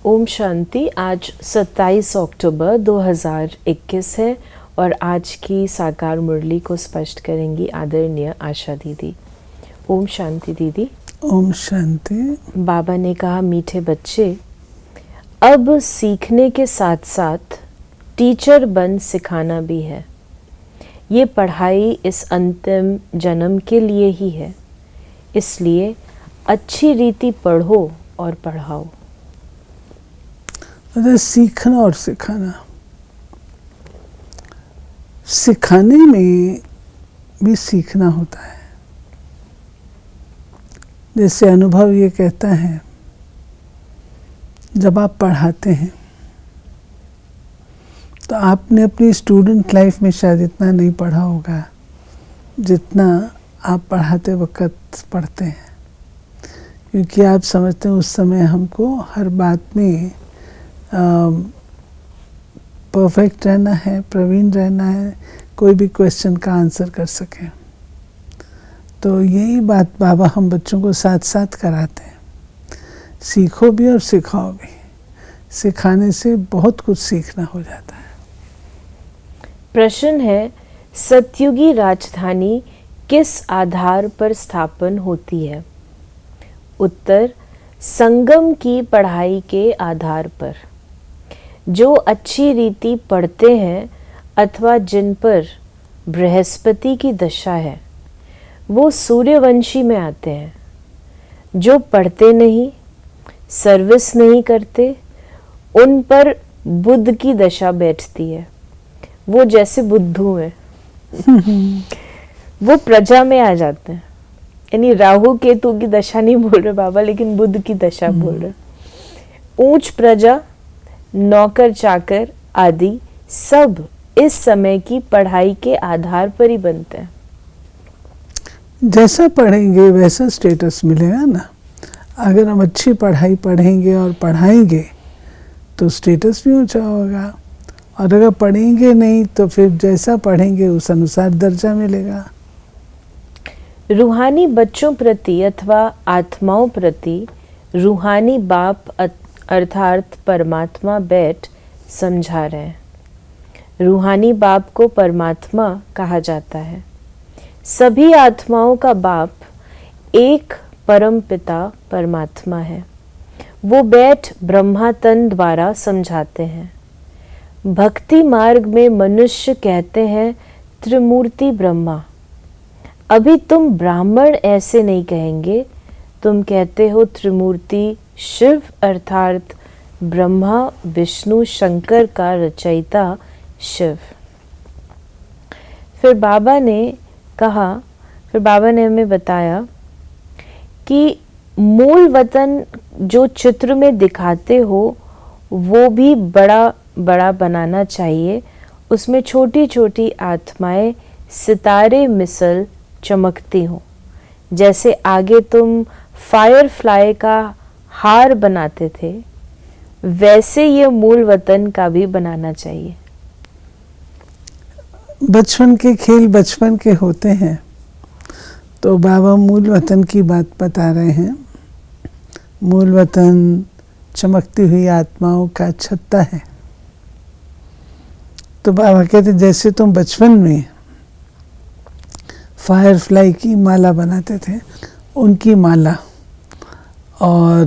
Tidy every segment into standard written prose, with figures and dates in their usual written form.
ओम शांति। आज 27 अक्टूबर 2021 है और आज की साकार मुरली को स्पष्ट करेंगी आदरणीय आशा दीदी। ओम शांति दीदी। ओम शांति। बाबा ने कहा, मीठे बच्चे, अब सीखने के साथ साथ टीचर बन सिखाना भी है। ये पढ़ाई इस अंतिम जन्म के लिए ही है, इसलिए अच्छी रीति पढ़ो और पढ़ाओ। अरे सीखना और सिखाना, सिखाने में भी सीखना होता है। जैसे अनुभव ये कहता है, जब आप पढ़ाते हैं तो आपने अपनी स्टूडेंट लाइफ में शायद इतना नहीं पढ़ा होगा जितना आप पढ़ाते वक्त पढ़ते हैं, क्योंकि आप समझते हैं उस समय हमको हर बात में परफेक्ट रहना है, प्रवीण रहना है, कोई भी क्वेश्चन का आंसर कर सकें। तो यही बात बाबा हम बच्चों को साथ साथ कराते हैं, सीखो भी और सिखाओ भी। सिखाने से बहुत कुछ सीखना हो जाता है। प्रश्न है, सतयुगी राजधानी किस आधार पर स्थापन होती है? उत्तर, संगम की पढ़ाई के आधार पर। जो अच्छी रीति पढ़ते हैं अथवा जिन पर बृहस्पति की दशा है, वो सूर्यवंशी में आते हैं। जो पढ़ते नहीं, सर्विस नहीं करते, उन पर बुध की दशा बैठती है। वो जैसे बुद्धू हैं वो प्रजा में आ जाते हैं। यानी राहु केतु की दशा नहीं बोल रहे बाबा, लेकिन बुध की दशा बोल रहे। ऊंच प्रजा, नौकर चाकर आदि सब इस समय की पढ़ाई के आधार पर ही बनते हैं। जैसा पढ़ेंगे वैसा स्टेटस मिलेगा ना। अगर हम अच्छी पढ़ाई पढ़ेंगे और पढ़ाएंगे तो स्टेटस भी ऊंचा होगा, और अगर पढ़ेंगे नहीं तो फिर जैसा पढ़ेंगे उस अनुसार दर्जा मिलेगा। रूहानी बच्चों प्रति अथवा आत्माओं प्रति रूहानी बाप अर्थात परमात्मा बैठ समझा रहे हैं। रूहानी बाप को परमात्मा कहा जाता है। सभी आत्माओं का बाप एक परम पिता परमात्मा है। वो बैठ ब्रह्मा तन द्वारा समझाते हैं। भक्ति मार्ग में मनुष्य कहते हैं त्रिमूर्ति ब्रह्मा। अभी तुम ब्राह्मण ऐसे नहीं कहेंगे, तुम कहते हो त्रिमूर्ति शिव अर्थात ब्रह्मा विष्णु शंकर का रचयिता शिव। फिर बाबा ने हमें बताया कि मूल वतन जो चित्र में दिखाते हो वो भी बड़ा बड़ा बनाना चाहिए। उसमें छोटी छोटी आत्माएं सितारे मिसल चमकती हो। जैसे आगे तुम फायरफ्लाई का हार बनाते थे, वैसे ये मूल वतन का भी बनाना चाहिए। बचपन के खेल बचपन के होते हैं, तो बाबा मूल वतन की बात बता रहे हैं। मूल वतन चमकती हुई आत्माओं का छत्ता है। तो बाबा कहते जैसे तुम बचपन में फायरफ्लाई की माला बनाते थे, उनकी माला, और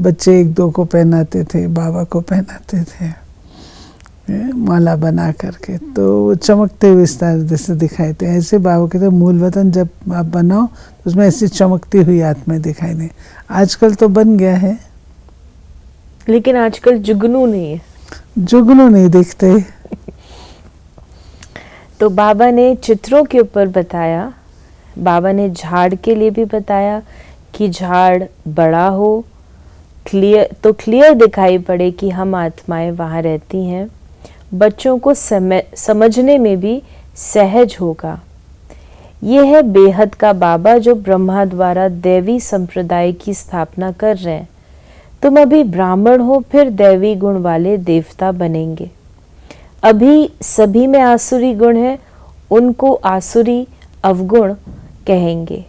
बच्चे एक दो को पहनाते थे, बाबा को पहनाते थे माला बना करके, तो वो चमकते हुए इस तरह जैसे दिखाई थे। ऐसे बाबा कहते मूल वतन जब आप बनाओ तो उसमें ऐसी चमकती हुई आत्माएं दिखाई दें। आजकल तो बन गया है, लेकिन आजकल जुगनू नहीं है, जुगनू नहीं दिखते। तो बाबा ने चित्रों के ऊपर बताया। बाबा ने झाड़ के लिए भी बताया कि झाड़ बड़ा हो, क्लियर दिखाई पड़े कि हम आत्माएं वहाँ रहती हैं। बच्चों को समझने में भी सहज होगा। ये है बेहद का बाबा जो ब्रह्मा द्वारा दैवी संप्रदाय की स्थापना कर रहे हैं। तुम अभी ब्राह्मण हो, फिर दैवी गुण वाले देवता बनेंगे। अभी सभी में आसुरी गुण है, उनको आसुरी अवगुण कहेंगे।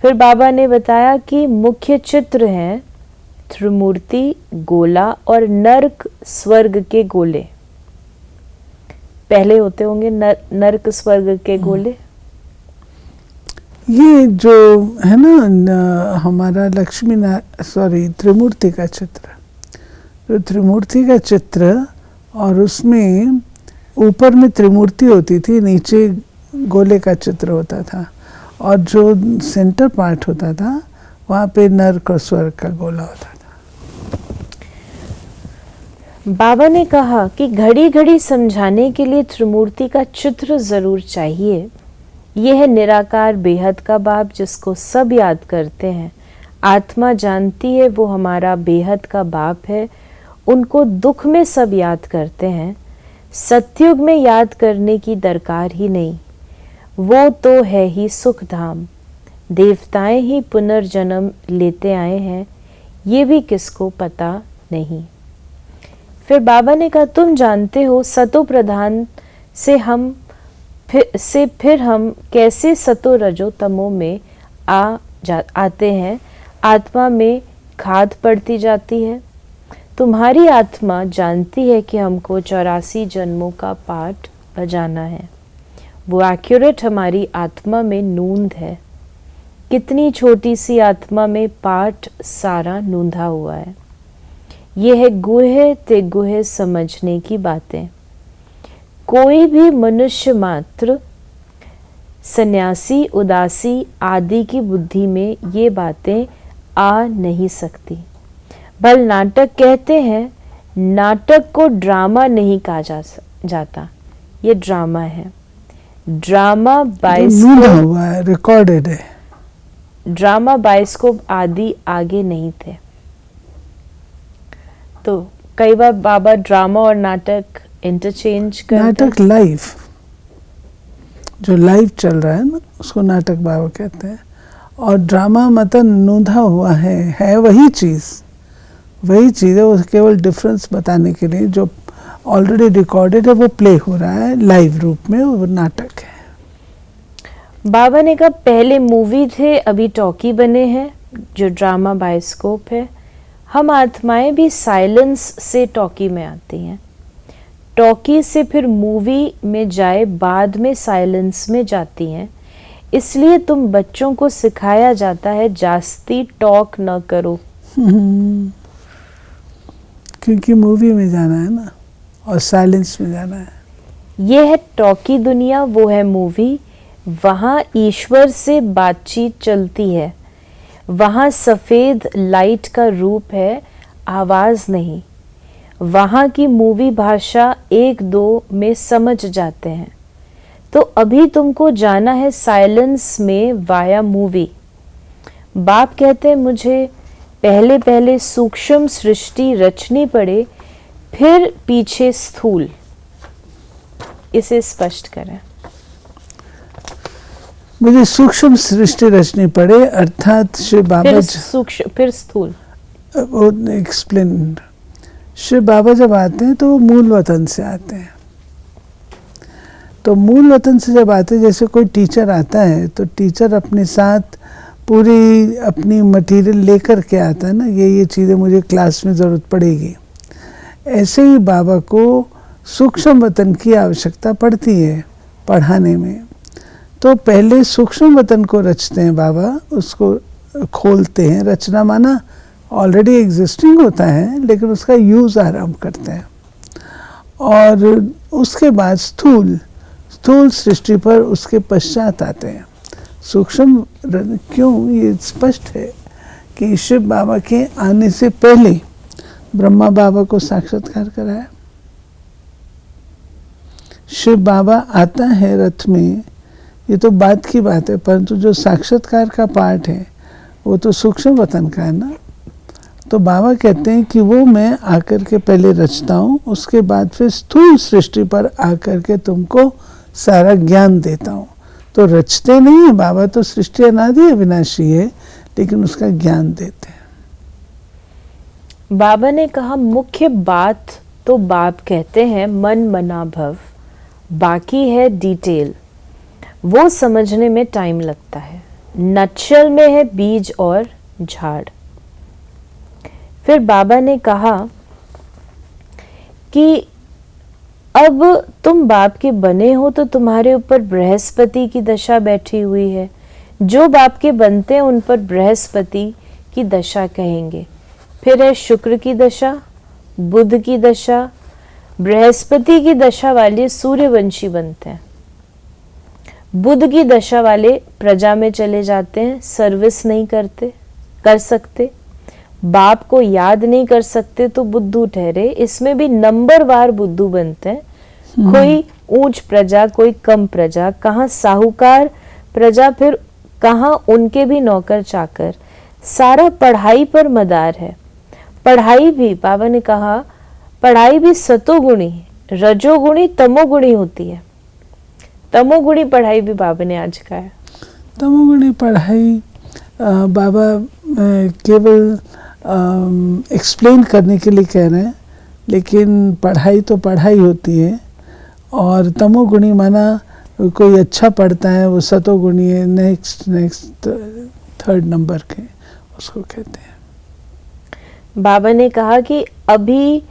फिर बाबा ने बताया कि मुख्य चित्र हैं त्रिमूर्ति गोला और नर्क स्वर्ग के गोले। पहले होते होंगे नर्क स्वर्ग के गोले। ये जो है ना हमारा त्रिमूर्ति का चित्र, जो त्रिमूर्ति का चित्र, और उसमें ऊपर में त्रिमूर्ति होती थी, नीचे गोले का चित्र होता था, और जो सेंटर पार्ट होता था वहाँ पे नर्क और स्वर्ग का गोला होता था। बाबा ने कहा कि घड़ी घड़ी समझाने के लिए त्रिमूर्ति का चित्र जरूर चाहिए। यह है निराकार बेहद का बाप जिसको सब याद करते हैं। आत्मा जानती है वो हमारा बेहद का बाप है, उनको दुख में सब याद करते हैं। सतयुग में याद करने की दरकार ही नहीं, वो तो है ही सुख धाम। देवताएं ही पुनर्जन्म लेते आए हैं, ये भी किसको पता नहीं। फिर बाबा ने कहा तुम जानते हो सतो प्रधान से फिर हम कैसे सतो रजो तमो में आते हैं। आत्मा में खाद पड़ती जाती है। तुम्हारी आत्मा जानती है कि हमको 84 जन्मों का पाठ बजाना है। वो एक्यूरेट हमारी आत्मा में नूंद है। कितनी छोटी सी आत्मा में पाठ सारा नूंधा हुआ है। ये है गुहे ते गुहे समझने की बातें। कोई भी मनुष्य मात्र सन्यासी उदासी आदि की बुद्धि में ये बातें आ नहीं सकती। भल नाटक कहते हैं, नाटक को ड्रामा नहीं कहा जाता। ये ड्रामा है। ड्रामा बाइस्कोप है, रिकॉर्डेड है। ड्रामा बाइस्कोप आदि आगे नहीं थे। तो कई बार बाबा ड्रामा और नाटक इंटरचेंज करते हैं। नाटक लाइव, जो लाइव चल रहा है ना, उसको नाटक बाबा कहते हैं। और ड्रामा मतलब नूंधा हुआ है वही चीज़ है। वो केवल डिफरेंस बताने के लिए जो ऑलरेडी रिकॉर्डेड है वो प्ले हो रहा है लाइव रूप में, वो नाटक है। बाबा ने कहा पहले मूवी थे, अभी टॉकी बने हैं जो ड्रामा बाइस्कोप है। हम आत्माएं भी साइलेंस से टॉकी में आती हैं, टॉकी से फिर मूवी में जाए बाद में साइलेंस में जाती हैं। इसलिए तुम बच्चों को सिखाया जाता है जास्ती टॉक न करो। क्योंकि मूवी में जाना है ना और साइलेंस में जाना है। ये है टॉकी दुनिया, वो है मूवी। वहाँ ईश्वर से बातचीत चलती है। वहाँ सफ़ेद लाइट का रूप है, आवाज़ नहीं। वहाँ की मूवी भाषा 1-2 में समझ जाते हैं। तो अभी तुमको जाना है साइलेंस में वाया मूवी। बाप कहते हैं मुझे पहले सूक्ष्म सृष्टि रचनी पड़े, फिर पीछे स्थूल। इसे स्पष्ट करें। मुझे सूक्ष्म सृष्टि रचनी पड़े अर्थात शिव बाबा सूक्ष्म फिर स्थूल। वो एक्सप्लेन। शिव बाबा जब आते हैं तो वो मूल वतन से आते हैं। तो मूल वतन से जब आते हैं, जैसे कोई टीचर आता है तो टीचर अपने साथ पूरी अपनी मटेरियल लेकर के आता है ना, ये चीज़ें मुझे क्लास में ज़रूरत पड़ेगी। ऐसे ही बाबा को सूक्ष्म वतन की आवश्यकता पड़ती है पढ़ाने में। तो पहले सूक्ष्म वतन को रचते हैं बाबा, उसको खोलते हैं। रचना माना ऑलरेडी एग्जिस्टिंग होता है लेकिन उसका यूज़ आरंभ करते हैं। और उसके बाद स्थूल सृष्टि पर उसके पश्चात आते हैं। सूक्ष्म क्यों, ये स्पष्ट है कि शिव बाबा के आने से पहले ब्रह्मा बाबा को साक्षात्कार कराया। शिव बाबा आता है रथ में, ये तो बात की बात है, परंतु जो साक्षात्कार का पार्ट है वो तो सूक्ष्म वतन का है ना। तो बाबा कहते हैं कि वो मैं आकर के पहले रचता हूँ, उसके बाद फिर स्थूल सृष्टि पर आकर के तुमको सारा ज्ञान देता हूँ। तो रचते नहीं है बाबा, तो सृष्टि अनादि अविनाशी है, लेकिन उसका ज्ञान देते हैं। बाबा ने कहा मुख्य बात तो बाप कहते हैं मन मना भव, बाकी है डिटेल, वो समझने में टाइम लगता है। नटशल में है बीज और झाड़। फिर बाबा ने कहा कि अब तुम बाप के बने हो तो तुम्हारे ऊपर बृहस्पति की दशा बैठी हुई है। जो बाप के बनते हैं उन पर बृहस्पति की दशा कहेंगे। फिर है शुक्र की दशा, बुध की दशा। बृहस्पति की दशा वाले सूर्यवंशी बनते हैं। बुध की दशा वाले प्रजा में चले जाते हैं, सर्विस नहीं कर सकते, बाप को याद नहीं कर सकते तो बुद्धू ठहरे। इसमें भी नंबरवार बुद्धू बनते हैं, कोई ऊंच प्रजा, कोई कम प्रजा, कहाँ साहूकार प्रजा, फिर कहाँ उनके भी नौकर चाकर। सारा पढ़ाई पर मदार है। पढ़ाई भी बाबा ने कहा, पढ़ाई भी सतोगुणी, रजोगुणी, तमोगुणी होती है। तमोगुणी पढ़ाई भी बाबा ने आज कहा है। तमोगुणी पढ़ाई बाबा केवल एक्सप्लेन करने के लिए कह रहे हैं, लेकिन पढ़ाई तो पढ़ाई होती है। और तमोगुणी माना कोई अच्छा पढ़ता है वो सतोगुणी है, नेक्स्ट थर्ड नंबर के उसको कहते हैं। बाबा ने कहा कि अभी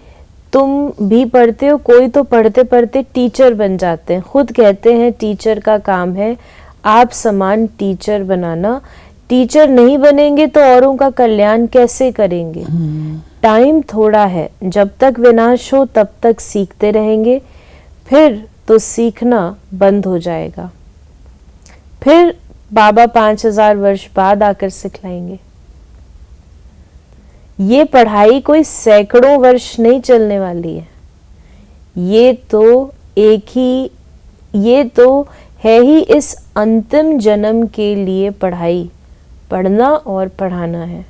तुम भी पढ़ते हो, कोई तो पढ़ते पढ़ते टीचर बन जाते हैं। खुद कहते हैं टीचर का काम है आप समान टीचर बनाना। टीचर नहीं बनेंगे तो औरों का कल्याण कैसे करेंगे। टाइम थोड़ा है, जब तक विनाश हो तब तक सीखते रहेंगे, फिर तो सीखना बंद हो जाएगा। फिर बाबा 5000 वर्ष बाद आकर सिखलाएंगे। ये पढ़ाई कोई सैकड़ों वर्ष नहीं चलने वाली है। ये तो है ही इस अंतिम जन्म के लिए पढ़ाई, पढ़ना और पढ़ाना है।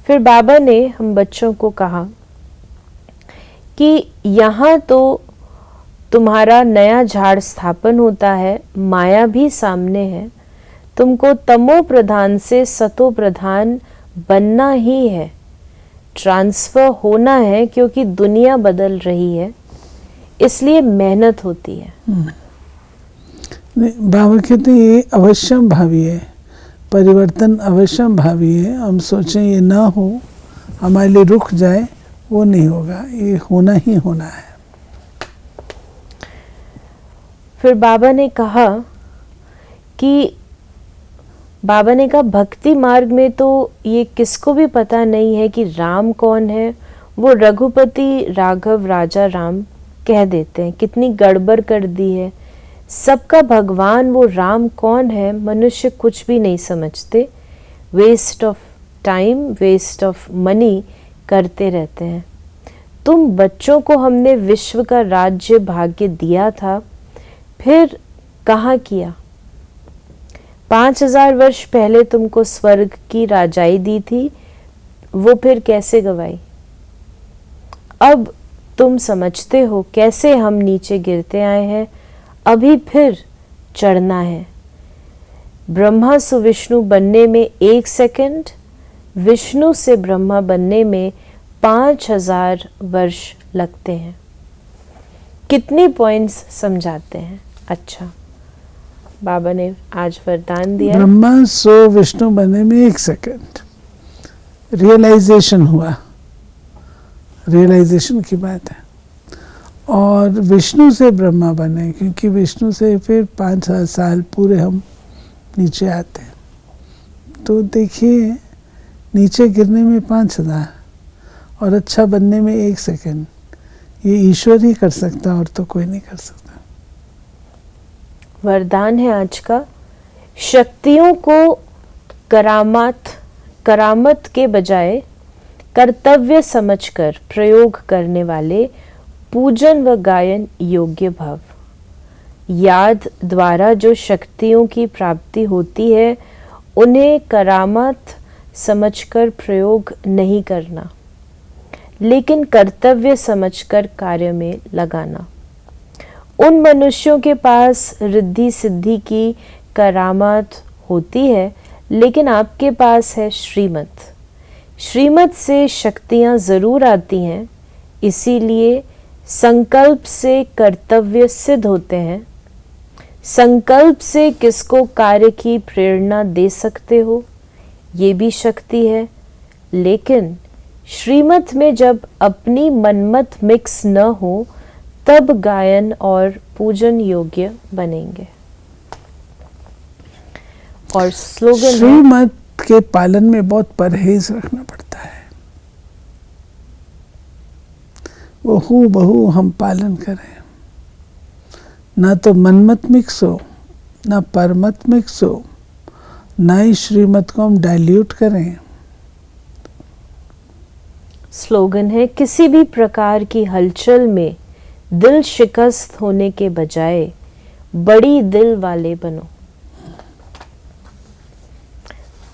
फिर बाबा ने हम बच्चों को कहा कि यहाँ तो तुम्हारा नया झाड़ स्थापन होता है, माया भी सामने है, तुमको तमो प्रधान से सतो प्रधान बनना ही है, ट्रांसफर होना है, क्योंकि दुनिया बदल रही है, इसलिए मेहनत होती है। बाबा कहते हैं ये अवश्यम भावी है, परिवर्तन अवश्यम भावी है। हम सोचें ये ना हो, हमारे लिए रुक जाए, वो नहीं होगा, ये होना ही होना है। फिर बाबा ने कहा भक्ति मार्ग में तो ये किसको भी पता नहीं है कि राम कौन है। वो रघुपति राघव राजा राम कह देते हैं, कितनी गड़बड़ कर दी है। सबका भगवान वो राम कौन है मनुष्य कुछ भी नहीं समझते। Waste of time, waste of money करते रहते हैं। तुम बच्चों को हमने विश्व का राज्य भाग्य दिया था, फिर कहाँ किया। 5000 वर्ष पहले तुमको स्वर्ग की राजाई दी थी, वो फिर कैसे गवाई। अब तुम समझते हो कैसे हम नीचे गिरते आए हैं, अभी फिर चढ़ना है। ब्रह्मा से विष्णु बनने में 1 सेकंड, विष्णु से ब्रह्मा बनने में 5000 वर्ष लगते हैं। कितनी पॉइंट्स समझाते हैं। अच्छा, बाबा ने आज वरदान दिया, ब्रह्मा से विष्णु बनने में 1 सेकंड रियलाइजेशन हुआ, रियलाइजेशन की बात है। और विष्णु से ब्रह्मा बने, क्योंकि विष्णु से फिर 5000 साल पूरे हम नीचे आते हैं। तो देखिए, नीचे गिरने में 5000 और अच्छा बनने में 1 सेकंड, ये ईश्वर ही कर सकता, और तो कोई नहीं कर सकता। वरदान है आज का, शक्तियों को करामत के बजाय कर्तव्य समझकर प्रयोग करने वाले पूजन व गायन योग्य भव। याद द्वारा जो शक्तियों की प्राप्ति होती है, उन्हें करामत समझकर प्रयोग नहीं करना, लेकिन कर्तव्य समझकर कार्य में लगाना। उन मनुष्यों के पास रिद्धि सिद्धि की करामत होती है, लेकिन आपके पास है श्रीमत। श्रीमत से शक्तियाँ ज़रूर आती हैं, इसीलिए संकल्प से कर्तव्य सिद्ध होते हैं। संकल्प से किसको कार्य की प्रेरणा दे सकते हो, ये भी शक्ति है, लेकिन श्रीमत में जब अपनी मनमत मिक्स न हो तब गायन और पूजन योग्य बनेंगे। और स्लोगन है, श्रीमत के पालन में बहुत परहेज रखना पड़ता है। वो हूबहू हम पालन करें, ना तो मनमत मिक्स हो, ना परमत मिक्स हो, ना ही श्रीमत को हम डाइल्यूट करें। स्लोगन है, किसी भी प्रकार की हलचल में दिल शिकस्त होने के बजाय बड़ी दिल वाले बनो।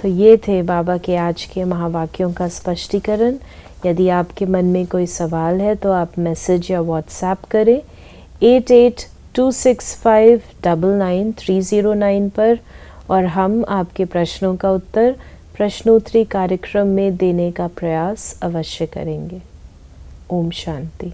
तो ये थे बाबा के आज के महावाक्यों का स्पष्टीकरण। यदि आपके मन में कोई सवाल है तो आप मैसेज या व्हाट्सएप करें 8826599309 पर, और हम आपके प्रश्नों का उत्तर प्रश्नोत्तरी कार्यक्रम में देने का प्रयास अवश्य करेंगे। ओम शांति।